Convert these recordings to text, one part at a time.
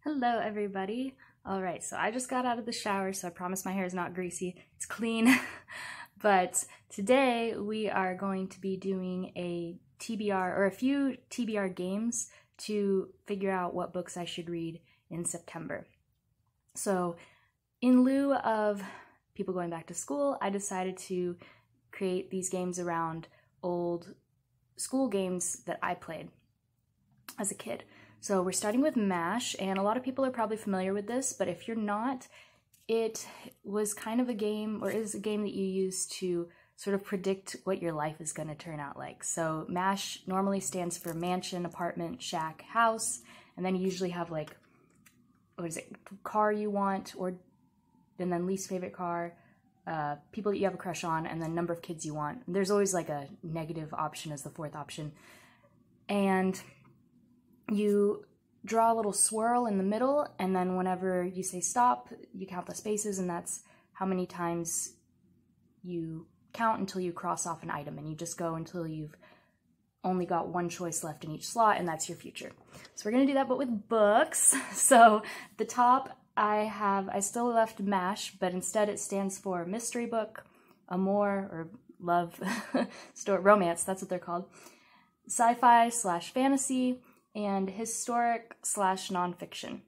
Hello everybody. All right, so I just got out of the shower, so I promise my hair is not greasy. It's clean. But today we are going to be doing a TBR or a few TBR games to figure out what books I should read in September. So in lieu of people going back to school, I decided to create these games around old school games that I played as a kid. So we're starting with MASH, and a lot of people are probably familiar with this, but if you're not, it was kind of a game, or is a game that you use to sort of predict what your life is going to turn out like. So MASH normally stands for mansion, apartment, shack, house, and then you usually have like, what is it, car you want, and then least favorite car, people that you have a crush on, and then number of kids you want. And there's always like a negative option as the fourth option. And you draw a little swirl in the middle, and then whenever you say stop, you count the spaces, and that's how many times you count until you cross off an item, and you just go until you've only got one choice left in each slot, and that's your future. So we're gonna do that, but with books. So at the top, I still left MASH, but instead it stands for mystery book, amour, or love, story, romance, that's what they're called, sci-fi/fantasy, and historic/nonfiction.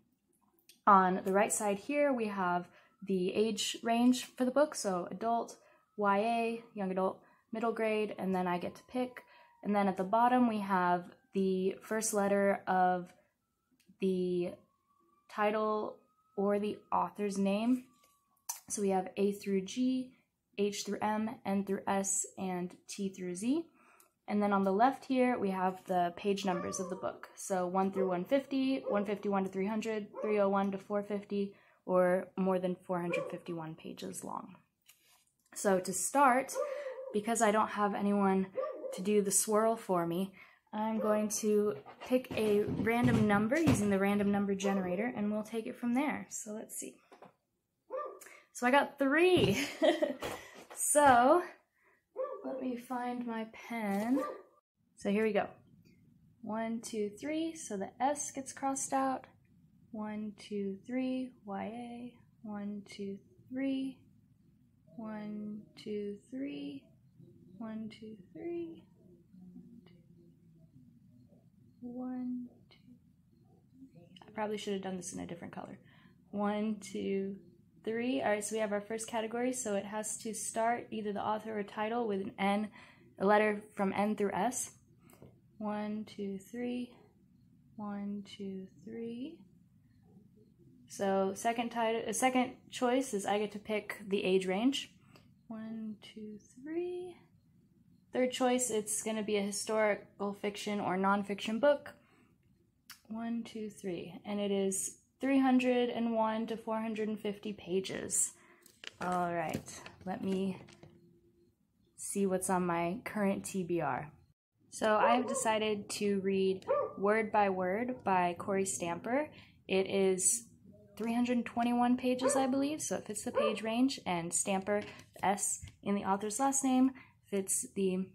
On the right side here, we have the age range for the book, so adult, YA, young adult, middle grade, and then I get to pick. And then at the bottom, we have the first letter of the title or the author's name. So we have A through G, H through M, N through S, and T through Z. And then on the left here, we have the page numbers of the book. So 1 through 150, 151 to 300, 301 to 450, or more than 451 pages long. So to start, because I don't have anyone to do the swirl for me, I'm going to pick a random number using the random number generator, and we'll take it from there. So let's see. So I got 3. So let me find my pen. So here we go. 1, 2, 3. So the S gets crossed out. 1, 2, 3. YA. 1, 2, 3. 1, 2, 3. 1, 2, 3. 1, 2, 3. I probably should have done this in a different color. 1, 2, 3. All right, so we have our first category, so it has to start either the author or title with an N, a letter from N through S. 1, 2, 3. 1, 2, 3. So second choice is I get to pick the age range. 1, 2, 3. Third choice, it's going to be a historical fiction or nonfiction book. 1, 2, 3. And it is 301 to 450 pages. All right, let me see what's on my current TBR. So I have decided to read Word by Word by Corey Stamper. It is 321 pages, I believe, so it fits the page range, and Stamper, S in the author's last name, fits the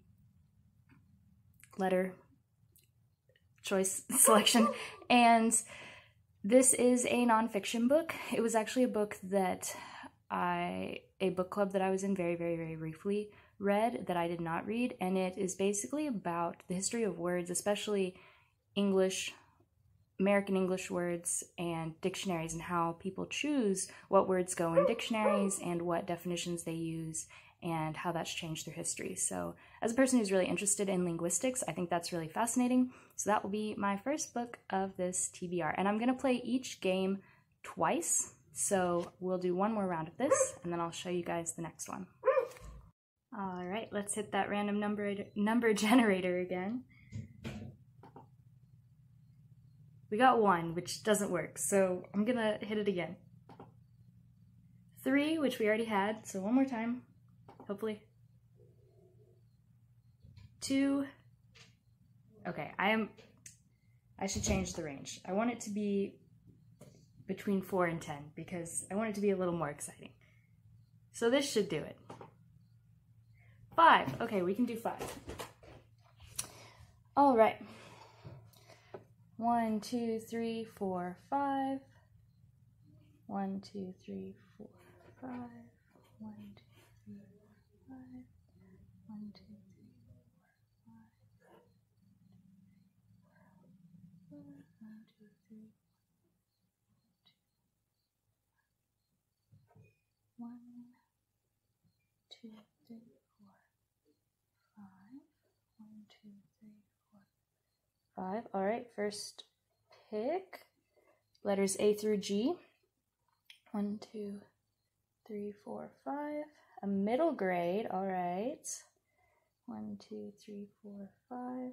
letter choice selection. And this is a nonfiction book. It was actually a book that a book club that I was in very, very, very briefly read that I did not read, and it is basically about the history of words, especially English, American English words and dictionaries, and how people choose what words go in dictionaries and what definitions they use and how that's changed through history. So as a person who's really interested in linguistics, I think that's really fascinating. So that will be my first book of this TBR. And I'm going to play each game twice. So we'll do one more round of this, and then I'll show you guys the next one. All right, let's hit that random number generator again. We got 1, which doesn't work, so I'm going to hit it again. 3, which we already had, so one more time. Hopefully. 2. Okay, I should change the range. I want it to be between 4 and 10 because I want it to be a little more exciting. So this should do it. 5. Okay, we can do 5. All right. 1, 2, 3, 4, 5. 1, 2, 3, 4, 5. 1, 2, 3, 4, 5. 1, 2, 3, 4, 5. 1, 2, 3. 1, 2, 3, 4, 5. 1, 2, 3, 4, 5. All right, first pick. Letters A through G. 1, 2, 3, 4, 5. A middle grade, all right. 1, 2, 3, 4, 5.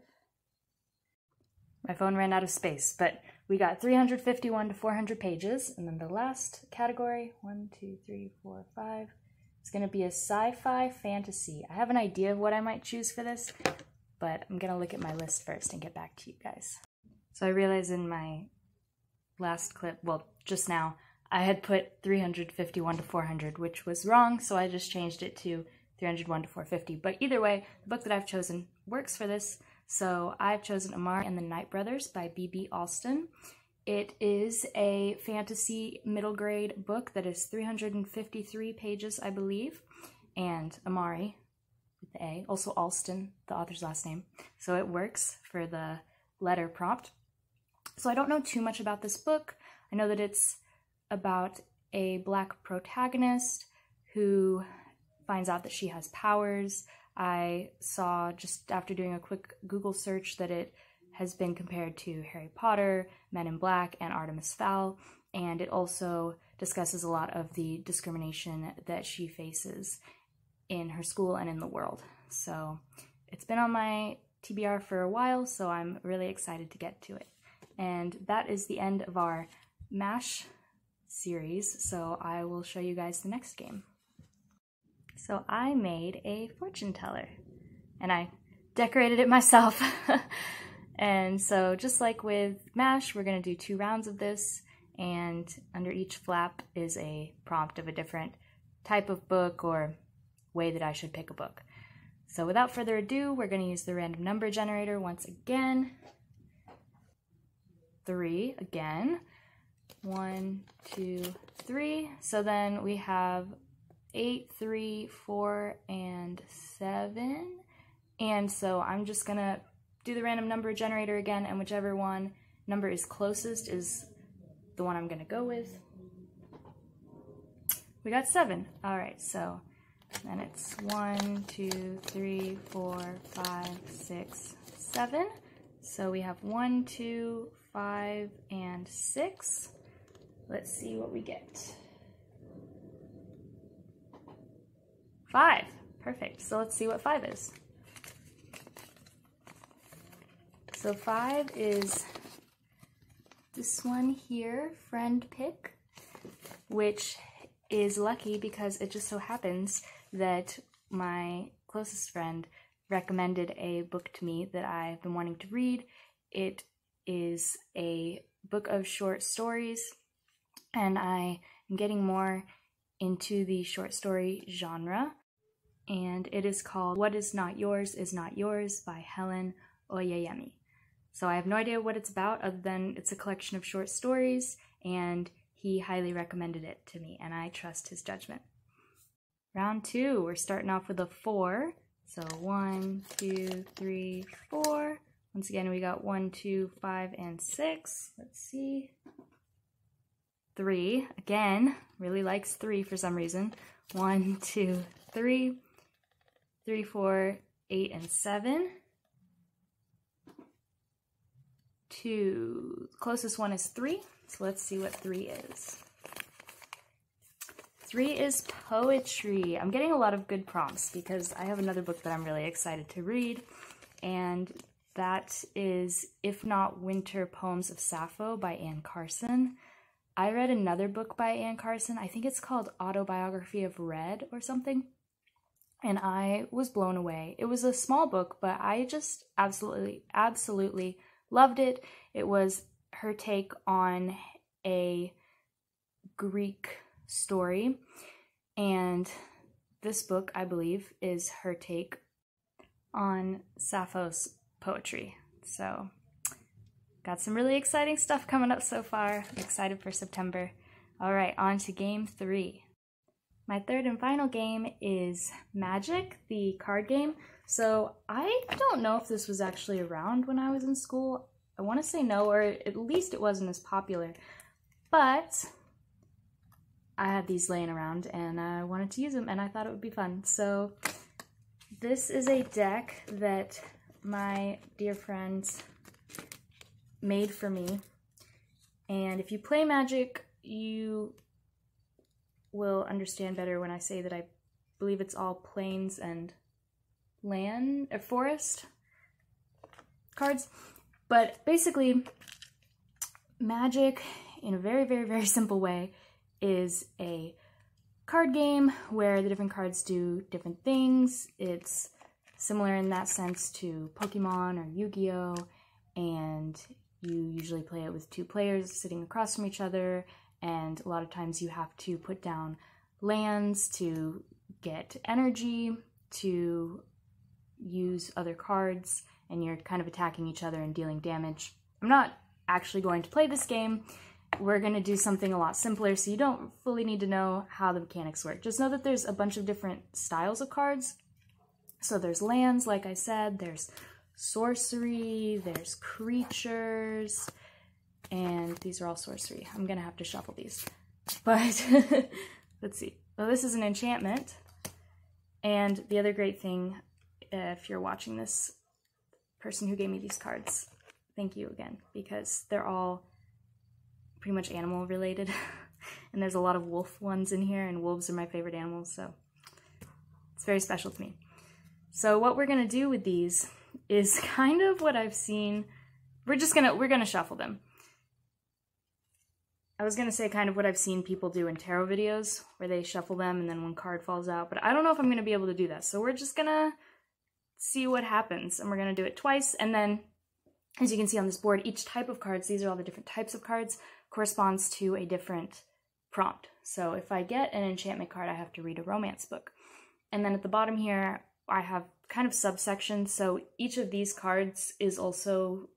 My phone ran out of space, but we got 351 to 400 pages. And then the last category, 1, 2, 3, 4, 5, is going to be a sci-fi fantasy. I have an idea of what I might choose for this, but I'm going to look at my list first and get back to you guys. So I realized in my last clip, well, just now, I had put 351 to 400, which was wrong, so I just changed it to 301 to 450. But either way, the book that I've chosen works for this. So I've chosen Amari and the Night Brothers by B.B. Alston. It is a fantasy middle grade book that is 353 pages, I believe. And Amari, with the A, also Alston, the author's last name. So it works for the letter prompt. So I don't know too much about this book. I know that it's about a Black protagonist who finds out that she has powers. I saw just after doing a quick Google search that it has been compared to Harry Potter, Men in Black, and Artemis Fowl, and it also discusses a lot of the discrimination that she faces in her school and in the world. So it's been on my TBR for a while, so I'm really excited to get to it. And that is the end of our MASH series, so I will show you guys the next game. So I made a fortune teller, and I decorated it myself. And so just like with MASH, we're going to do 2 rounds of this, and under each flap is a prompt of a different type of book or way that I should pick a book. So without further ado, we're going to use the random number generator once again. 3 again. 1, 2, 3. So then we have 8, 3, 4, and 7. And so I'm just gonna do the random number generator again, and whichever one number is closest is the one I'm gonna go with. We got 7. All right, so then it's 1, 2, 3, 4, 5, 6, 7. So we have 1, 2, 5, and 6. Let's see what we get. 5. Perfect. So let's see what 5 is. So 5 is this one here, friend pick, which is lucky because it just so happens that my closest friend recommended a book to me that I've been wanting to read. It is a book of short stories, and I am getting more into the short story genre, and it is called What Is Not Yours Is Not Yours by Helen Oyeyemi. So I have no idea what it's about other than it's a collection of short stories, and he highly recommended it to me, and I trust his judgment. Round 2, we're starting off with a 4. So 1, 2, 3, 4. Once again, we got 1, 2, 5, and 6. Let's see. 3, again, really likes 3 for some reason. 1, 2, 3. 3, 4, 8, and 7. 2, closest one is 3, so let's see what 3 is. 3 is poetry. I'm getting a lot of good prompts because I have another book that I'm really excited to read, and that is If Not Winter Poems of Sappho by Anne Carson. I read another book by Anne Carson. I think it's called Autobiography of Red or something, and I was blown away. It was a small book, but I just absolutely loved it. It was her take on a Greek story, and this book, I believe, is her take on Sappho's poetry. So got some really exciting stuff coming up so far. I'm excited for September. All right, on to game 3. My third and final game is Magic, the card game. So I don't know if this was actually around when I was in school. I want to say no, or at least it wasn't as popular. But I had these laying around and I wanted to use them and I thought it would be fun. So this is a deck that my dear friends made for me. And if you play Magic, you will understand better when I say that I believe it's all plains and land or forest cards. But basically, Magic, in a very, very, very simple way, is a card game where the different cards do different things. It's similar in that sense to Pokemon or Yu-Gi-Oh! And you usually play it with 2 players sitting across from each other, and a lot of times you have to put down lands to get energy, to use other cards, and you're kind of attacking each other and dealing damage. I'm not actually going to play this game. We're going to do something a lot simpler, so you don't fully need to know how the mechanics work. Just know that there's a bunch of different styles of cards. So there's lands, like I said, there's sorcery, there's creatures, and these are all sorcery. I'm going to have to shuffle these. But, let's see. Well, this is an enchantment. And the other great thing, if you're watching this, person who gave me these cards, thank you again, because they're all pretty much animal related. And there's a lot of wolf ones in here, and wolves are my favorite animals, so it's very special to me. So what we're gonna do with these is kind of what I've seen. We're gonna shuffle them. I was gonna say kind of what I've seen people do in tarot videos, where they shuffle them and then one card falls out, but I don't know if I'm gonna be able to do that. So we're just gonna see what happens, and we're gonna do it twice, and then as you can see on this board, each type of cards, these are all the different types of cards, corresponds to a different prompt. So if I get an enchantment card, I have to read a romance book. And then at the bottom here, I have kind of subsections, so each of these cards is also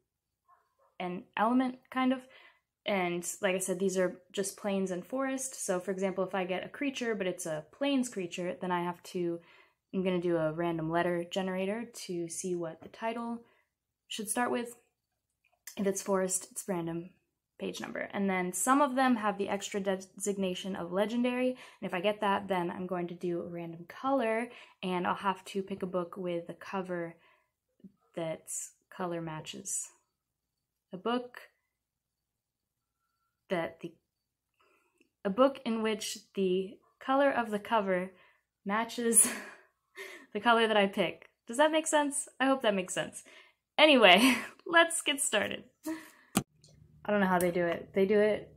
an element, kind of. And like I said, these are just plains and forest. So for example, if I get a creature, but it's a plains creature, then I'm gonna do a random letter generator to see what the title should start with. If it's forest, it's random page number. And then some of them have the extra designation of legendary, and if I get that, then I'm going to do a random color, and I'll have to pick a book with a cover that's color matches. A book in which the color of the cover matches the color that I pick. Does that make sense? I hope that makes sense. Anyway, let's get started. I don't know how they do it. They do it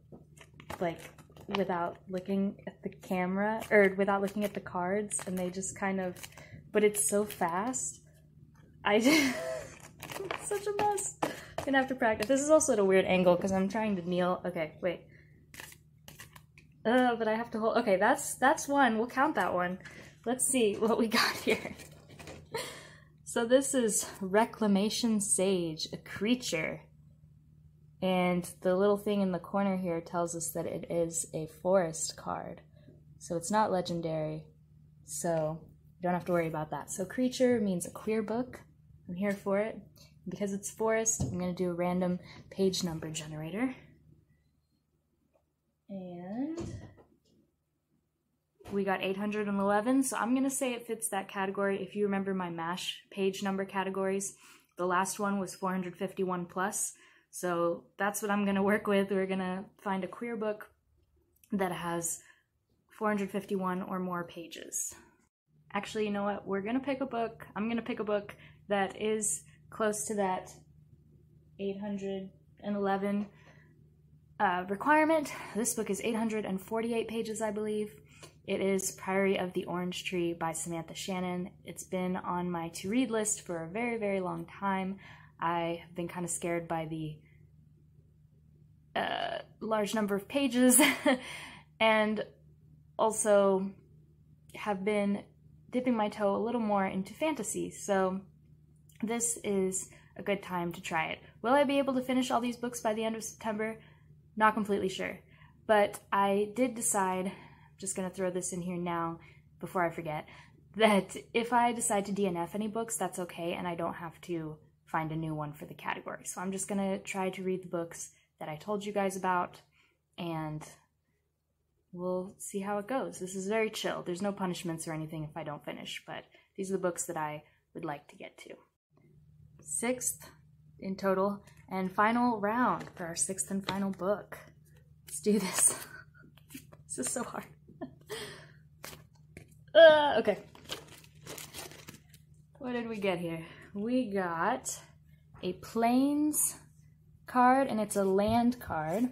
like without looking at the camera, or without looking at the cards, and they just kind of, but it's so fast. It's such a mess. I'm gonna have to practice. This is also at a weird angle because I'm trying to kneel. Okay, wait. But I have to hold, okay, that's one. We'll count that one. Let's see what we got here. So this is Reclamation Sage, a creature. And the little thing in the corner here tells us that it is a forest card. So it's not legendary, so you don't have to worry about that. So creature means a queer book. I'm here for it. Because it's forest, I'm going to do a random page number generator. And we got 811, so I'm going to say it fits that category. If you remember my MASH page number categories, the last one was 451 plus. So that's what I'm going to work with. We're going to find a queer book that has 451 or more pages. Actually, you know what? We're going to pick a book. I'm going to pick a book that is close to that 811 requirement. This book is 848 pages, I believe. It is Priory of the Orange Tree by Samantha Shannon. It's been on my to-read list for a very, very long time. I have been kind of scared by the large number of pages and also have been dipping my toe a little more into fantasy. So this is a good time to try it. Will I be able to finish all these books by the end of September? Not completely sure. But I did decide, I'm just going to throw this in here now before I forget, that if I decide to DNF any books, that's okay, and I don't have to find a new one for the category. So I'm just going to try to read the books that I told you guys about, and we'll see how it goes. This is very chill. There's no punishments or anything if I don't finish, but these are the books that I would like to get to. 6th in total and final round for our 6th and final book. Let's do this. This is so hard. Okay. What did we get here? We got a Plains card, and it's a land card.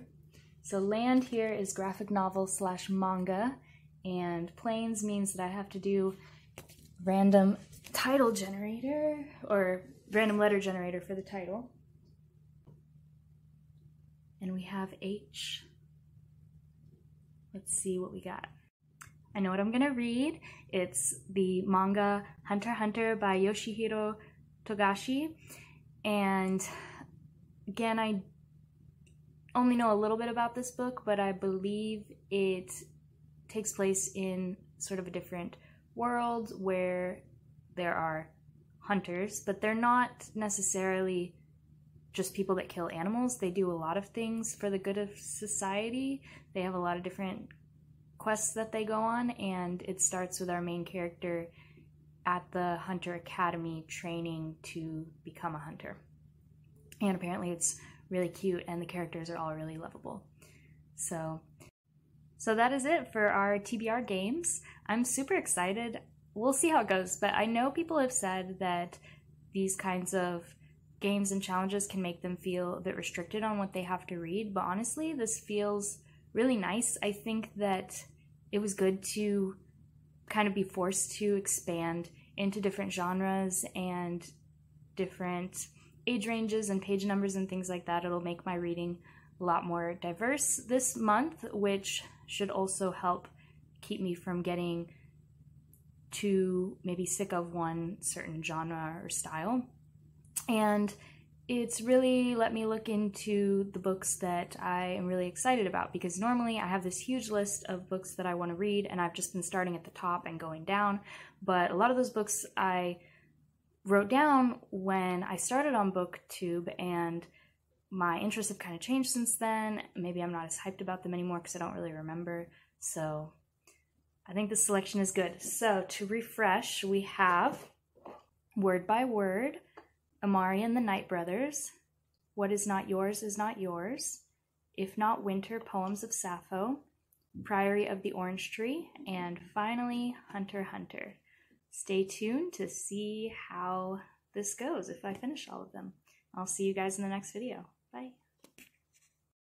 So land here is graphic novel / manga, and Plains means that I have to do random title generator, or random letter generator for the title. And we have H. Let's see what we got. I know what I'm gonna read. It's the manga Hunter x Hunter by Yoshihiro Togashi. And again, I only know a little bit about this book, but I believe it takes place in sort of a different world where there are hunters, but they're not necessarily just people that kill animals. They do a lot of things for the good of society. They have a lot of different quests that they go on, and it starts with our main character at the Hunter Academy training to become a hunter. And apparently it's really cute, and the characters are all really lovable. So that is it for our TBR games. I'm super excited. We'll see how it goes, but I know people have said that these kinds of games and challenges can make them feel a bit restricted on what they have to read, but honestly, this feels really nice. I think that it was good to kind of be forced to expand into different genres and different age ranges and page numbers and things like that. It'll make my reading a lot more diverse this month, which should also help keep me from getting too maybe sick of one certain genre or style. And it's really let me look into the books that I am really excited about, because normally I have this huge list of books that I want to read, and I've just been starting at the top and going down. But a lot of those books I wrote down when I started on BookTube, and my interests have kind of changed since then. Maybe I'm not as hyped about them anymore because I don't really remember. So I think this selection is good. So to refresh, we have Word by Word, Amari and the Night Brothers, What Is Not Yours Is Not Yours, If Not Winter, Poems of Sappho, Priory of the Orange Tree, and finally, Hunter x Hunter. Stay tuned to see how this goes if I finish all of them. I'll see you guys in the next video. Bye.